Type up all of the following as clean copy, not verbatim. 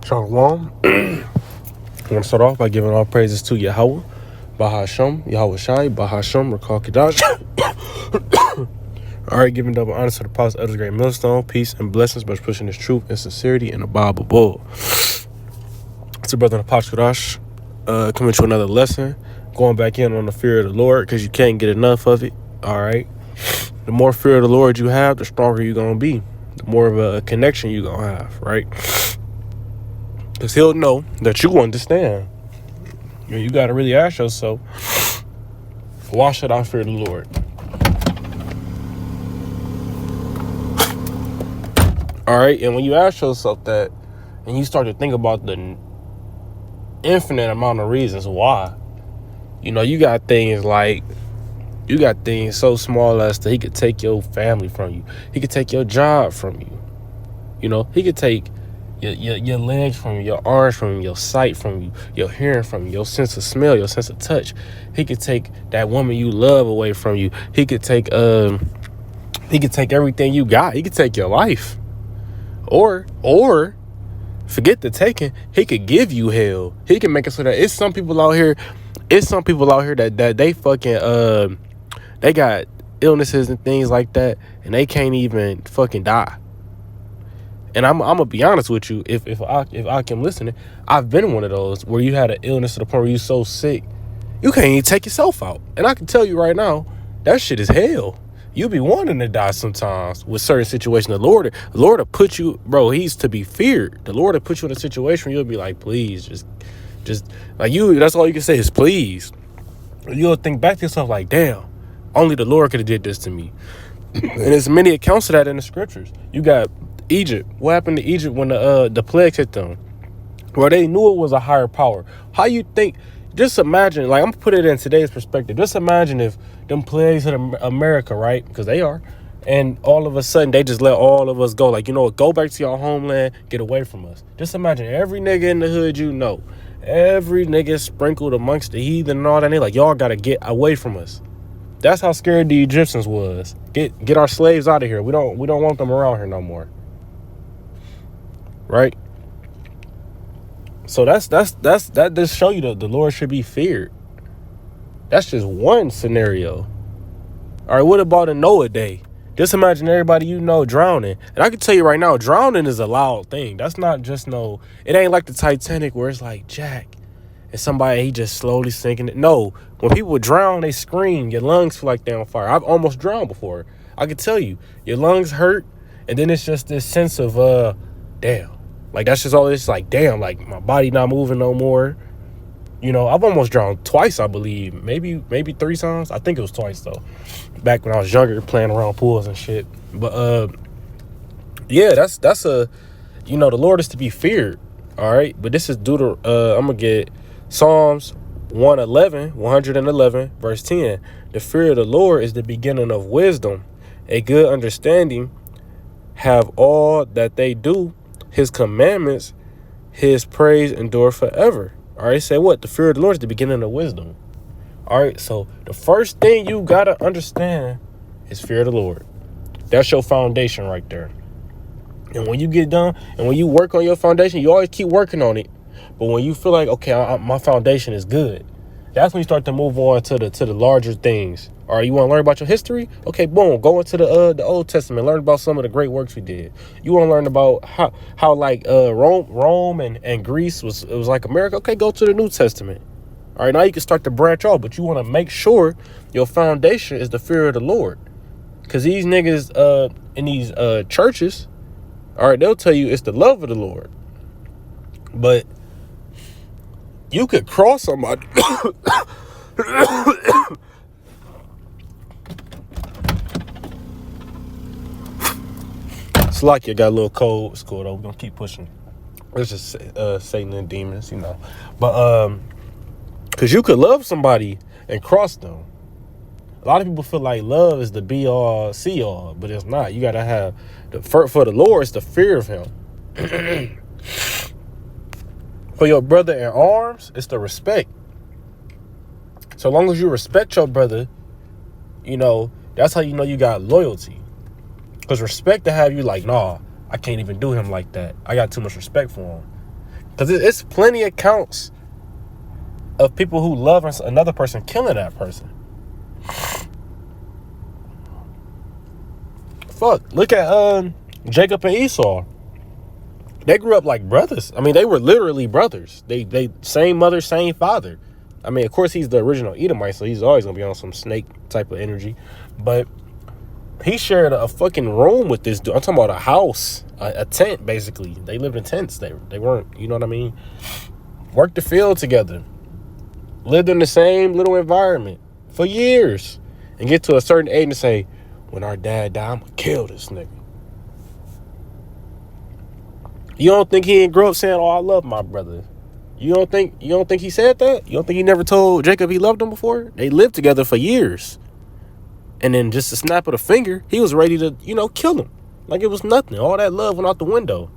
Shalom. I want to start off by giving all praises to Yahweh, Bahashem, Yahweh Shai, Bahashem, Rakal Kadash. All right, giving double honor to the apostles, elders, great millstone, peace and blessings, by pushing this truth and sincerity in the Bible bull. It's a brother in the Apostle Kadash, coming to another lesson, going back in on the fear of the Lord, because you can't get enough of it. All right. The more fear of the Lord you have, the stronger you're going to be. The more of a connection you're going to have, right? Because he'll know that you understand. You got to really ask yourself, why should I fear the Lord? All right, and when you ask yourself that, and you start to think about the infinite amount of reasons why, you got things so small as that he could take your family from you. He could take your job from you. He could take your legs from you, your arms from you, your sight from you, your hearing from you, your sense of smell, your sense of touch. He could take that woman you love away from you. He could take everything you got. He could take your life. Or forget the taking, he could give you hell. He can make it so that it's some people out here that they fucking they got illnesses and things like that, and they can't even fucking die. And I'm gonna be honest with you, if I can listen, I've been one of those where you had an illness to the point where you're so sick you can't even take yourself out. And I can tell you right now, that shit is hell. You be wanting to die sometimes with certain situations. The Lord will put you, bro, he's to be feared. The Lord will put you in a situation where you'll be like, please, just like that's all you can say is please. You'll think back to yourself like, damn, only the Lord could have did this to me. And there's many accounts of that in the scriptures. You got Egypt. What happened to Egypt when the plagues hit them? Well, they knew it was a higher power. How you think? Just imagine, like, I'm gonna put it in today's perspective. Just imagine if them plagues hit America, right? Because they are. And all of a sudden, they just let all of us go. Like, go back to your homeland, get away from us. Just imagine every nigga in the hood, every nigga sprinkled amongst the heathen and all that. They like, y'all gotta get away from us. That's how scared the Egyptians was. Get our slaves out of here. We don't want them around here no more. Right? So that just show you the Lord should be feared. That's just one scenario. All right, what about a Noah day? Just imagine everybody drowning. And I can tell you right now, drowning is a loud thing. That's not just it ain't like the Titanic where it's like Jack and somebody, he just slowly sinking it. No, when people drown, they scream. Your lungs feel like they're on fire. I've almost drowned before. I can tell you, your lungs hurt, and then it's just this sense of damn. Like, that's just all it's like, damn, like, my body not moving no more. I've almost drowned twice, I believe. Maybe 3 times. I think it was twice, though. Back when I was younger, playing around pools and shit. But, yeah, that's the Lord is to be feared. All right? But this is I'm going to get Psalms 111, verse 10. The fear of the Lord is the beginning of wisdom. A good understanding have all that they do. His commandments, his praise endure forever. All right, say what? The fear of the Lord is the beginning of wisdom. All right, so the first thing you got to understand is fear of the Lord. That's your foundation right there. And when you get done, and when you work on your foundation, you always keep working on it. But when you feel like, okay, my foundation is good, that's when you start to move on to the larger things. All right, you want to learn about your history? Okay, boom, go into the Old Testament, learn about some of the great works we did. You want to learn about how like Rome and Greece was like America? Okay, go to the New Testament. All right, now you can start to branch off, but you want to make sure your foundation is the fear of the Lord. Because these niggas in these churches, all right, they'll tell you it's the love of the Lord. But you could cross somebody. It's like you got a little cold. It's cool though. We're gonna keep pushing. It's just Satan and demons, But because you could love somebody and cross them. A lot of people feel like love is the be all, see all, but it's not. You gotta have for the Lord. It's the fear of Him. For your brother in arms, it's the respect. So long as you respect your brother, that's how you got loyalty. Because respect to have you like, nah, I can't even do him like that. I got too much respect for him. Because it's plenty of accounts of people who love another person killing that person. Fuck, look at Jacob and Esau. They grew up like brothers. I mean, they were literally brothers. They same mother, same father. I mean, of course, he's the original Edomite, so he's always gonna be on some snake type of energy. But he shared a fucking room with this dude. I'm talking about a house, a tent, basically. They lived in tents. They weren't, you know what I mean? Worked the field together. Lived in the same little environment for years. And get to a certain age and say, when our dad died, I'm gonna kill this nigga. You don't think he didn't grow up saying, oh, I love my brother? You don't think he said that? You don't think he never told Jacob he loved him before? They lived together for years. And then just a snap of the finger, he was ready to, kill him. Like it was nothing. All that love went out the window.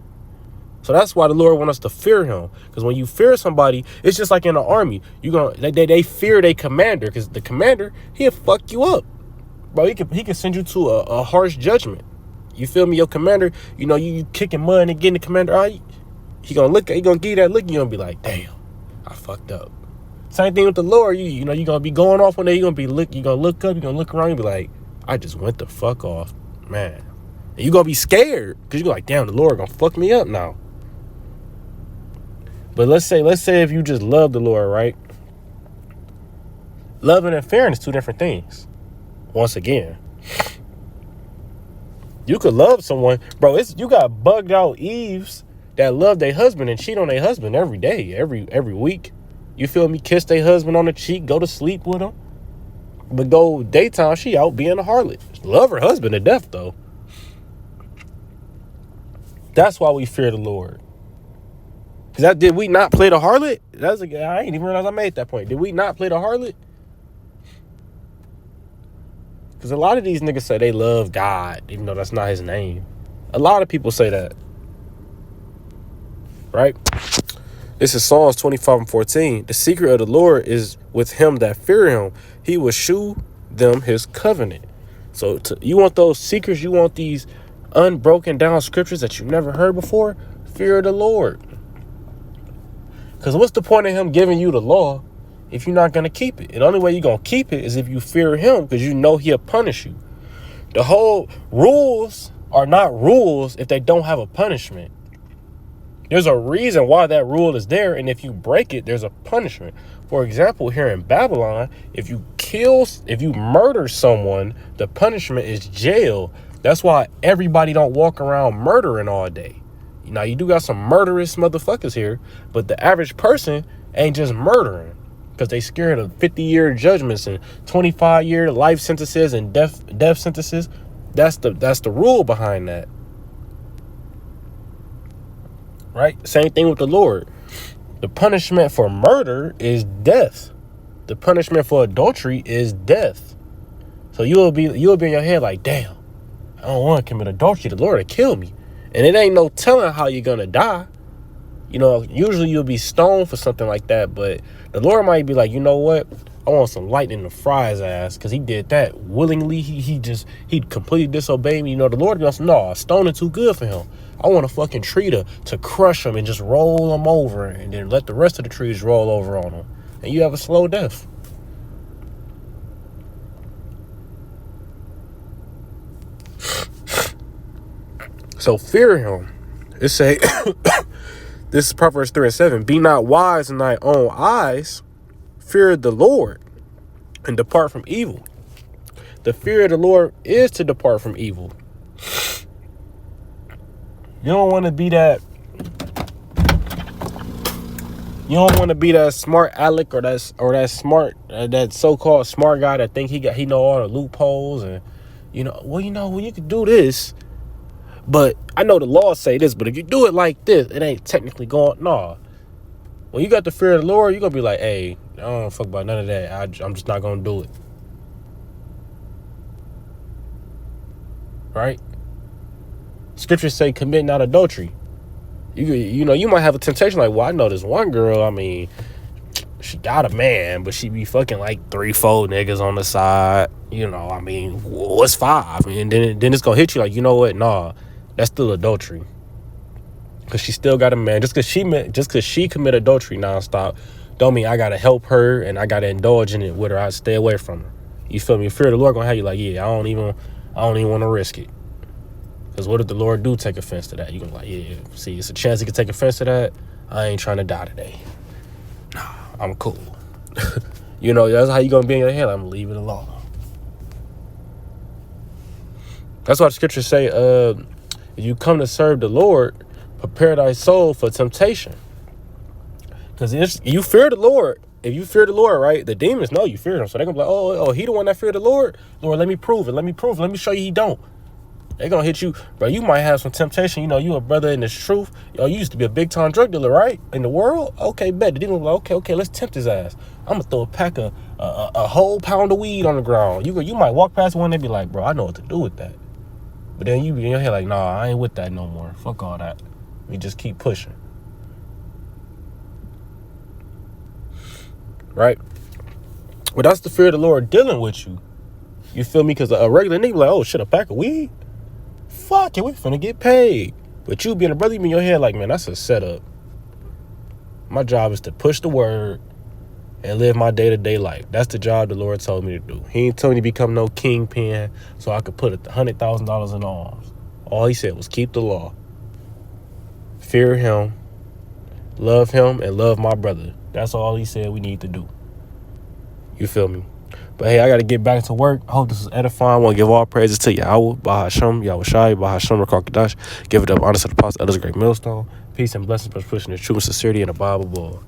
So that's why the Lord wants us to fear him. Because when you fear somebody, it's just like in the army. They fear their commander. Because the commander, he'll fuck you up. Bro, he can send you to a harsh judgment. You feel me? Your commander, you kicking mud and getting the commander out. He gonna give you that look. You gonna be like, damn, I fucked up. Same thing with the Lord. You gonna be going off one day. You gonna look up. You gonna look around. You be like, I just went the fuck off, man. And you gonna be scared because you like, damn, the Lord gonna fuck me up now. But let's say if you just love the Lord, right? Loving and fearing is two different things. Once again, you could love someone, bro. You got bugged out Eves that love their husband and cheat on their husband every day, every week. You feel me? Kiss their husband on the cheek, go to sleep with him. But go daytime, she out being a harlot. Love her husband to death, though. That's why we fear the Lord. Because did we not play the harlot? I ain't even realize I made that point. Did we not play the harlot? Because a lot of these niggas say they love God, even though that's not his name. A lot of people say that. Right? This is Psalms 25:14. The secret of the Lord is with him that fear him. He will shew them his covenant. So you want those secrets, you want these unbroken down scriptures that you've never heard before? Fear the Lord. Because what's the point of him giving you the law if you're not going to keep it? And the only way you're going to keep it is if you fear him, because you know he'll punish you. The whole rules are not rules if they don't have a punishment. There's a reason why that rule is there, and if you break it, there's a punishment. For example, here in Babylon, if you murder someone, the punishment is jail. That's why everybody don't walk around murdering all day. Now, you do got some murderous motherfuckers here, but the average person ain't just murdering because they scared of 50-year judgments and 25-year life sentences and death sentences. That's the rule behind that. Right? Same thing with the Lord. The punishment for murder is death. The punishment for adultery is death. So you'll be in your head like, damn, I don't want to commit adultery. The Lord will kill me. And it ain't no telling how you're going to die. Usually you'll be stoned for something like that. But the Lord might be like, you know what? I want some lightning to fry his ass, because he did that willingly. He completely disobeyed me. The Lord goes, no, stoning too good for him. I want a fucking tree to crush him and just roll him over and then let the rest of the trees roll over on him. And you have a slow death. So fear him. It say, this is Proverbs 3:7. Be not wise in thy own eyes. Fear the Lord and depart from evil. The fear of the Lord is to depart from evil. You don't want to be that. You don't want to be that smart aleck or that smart that so-called smart guy that think he know all the loopholes and well you can do this, but I know the laws say this, but if you do it like this, it ain't technically going. No. When you got the fear of the Lord, you're gonna be like, hey, I don't fuck about none of that. I'm just not gonna do it. Right? Scriptures say commit not adultery. You might have a temptation like, well, I know this one girl, I mean, she got a man, but she be fucking like 3-4 niggas on the side. I mean, what's 5? And then it's gonna hit you like, you know what? Nah, that's still adultery. Cause she still got a man. Just cause she commit adultery nonstop, don't mean I gotta help her and I gotta indulge in it with her. I stay away from her. You feel me? Fear of the Lord gonna have you like, yeah, I don't even want to risk it. Cause what if the Lord do take offense to that? You gonna like, yeah, see, it's a chance he could take offense to that. I ain't trying to die today. Nah, I'm cool. You know, that's how you gonna be in your head. I'm gonna leave it alone. That's why the scriptures say, if you come to serve the Lord, prepare thy soul for temptation. Because you fear the Lord. If you fear the Lord, right, the demons know you fear him. So they're going to be like, oh, he the one that fear the Lord? Lord, let me prove it. Let me show you he don't. They're going to hit you. Bro, you might have some temptation. You know, you a brother in this truth. Yo, you used to be a big-time drug dealer, right? In the world? Okay, bet. The demon was like, okay, let's tempt his ass. I'm going to throw a pack of a whole pound of weed on the ground. You might walk past one and be like, bro, I know what to do with that. But then you be in your head like, nah, I ain't with that no more. Fuck all that. We just keep pushing. Right? But that's the fear of the Lord dealing with you. You feel me? Because a regular nigga like, oh shit, a pack of weed? Fuck it, we finna get paid. But you being a brother, you be in your head like, man, that's a setup. My job is to push the word and live my day-to-day life. That's the job the Lord told me to do. He ain't told me to become no kingpin so I could put $100,000 in arms. All he said was keep the law. Fear him, love him, and love my brother. That's all he said we need to do. You feel me? But hey, I got to get back to work. I hope this is edifying. I want to give all praises to Yahweh, Bahasham, Yahushai, Bahasham, Rakakadash. Give it up, honest to the apostle, elders, great millstone. Peace and blessings for pushing the truth and sincerity in the Bible.